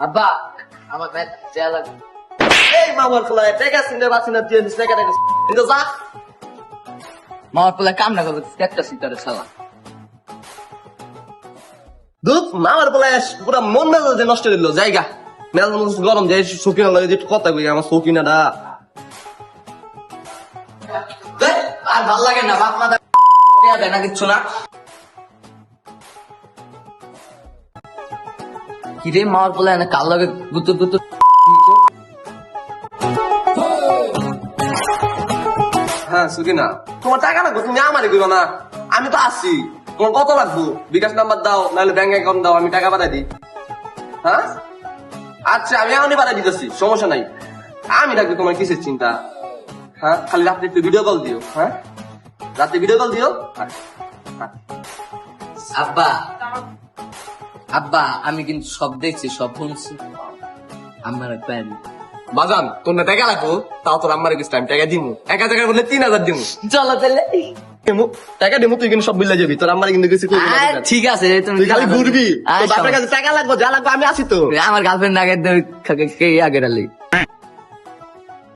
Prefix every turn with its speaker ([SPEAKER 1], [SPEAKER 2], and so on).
[SPEAKER 1] আব্বা আমার ব্যাগ চেয়া লাগবে।
[SPEAKER 2] এই মামার খোলা টাকা সিনে বাসিনা দিয়ে দিস টাকা টাকা কিন্তু যা
[SPEAKER 1] মামার পোলা কাম না করবে একটা সিটারে শালা।
[SPEAKER 2] দুধ মামার বলে পুরা মন মেজাজ নষ্ট দিল জায়গা মেজাজ গরম যায় সকিনা লাগে যে কথা কই আমার সকিনাটা
[SPEAKER 1] আর ভাল লাগে না বাপ মাথা দেয় না কিচ্ছু না। কিরে মামার পোলা এনে কাল লাগে গুতুর গুতুর
[SPEAKER 2] হ্যাঁ সকিনা তোমার টাকা লাগবে তুমি আমারই কইবা না আমি তো আছি তোমার কত লাগবে বিকাশ নাম্বার দাও নাহলে ব্যাংক অ্যাকাউন্ট দাও আমি টাকা পাঠাই দিই হ্যাঁ আচ্ছা আমি এখনই পাঠাই দিতেছি সমস্যা নাই আমি থাকবে তোমার কিসের চিন্তা হ্যাঁ খালি রাত্রে একটু ভিডিও কল দিও হ্যাঁ রাতে ভিডিও কল দিও
[SPEAKER 1] আব্বা আব্বা আমি কিন্তু সব দেখছি সব শুনছি আমার প্যান
[SPEAKER 2] বাজান তোর না টাকা লাগবো তাও তোর আমার কিছু টাইম টাকা দিমু 1000 বললে 3000 দিমু
[SPEAKER 1] চলো তাহলে
[SPEAKER 2] টাকা দিমু তুই কিন্তু সব বিল্লা যাবি তোর আমার কিন্তু কিছু কইবি না
[SPEAKER 1] ঠিক আছে তুমি
[SPEAKER 2] তুই খালি ঘুরবি তোর বাপের কাছে টাকা লাগবে যা লাগবে আমি আছি তো
[SPEAKER 1] আমার গার্লফ্রেন্ড আগে আগে ডালি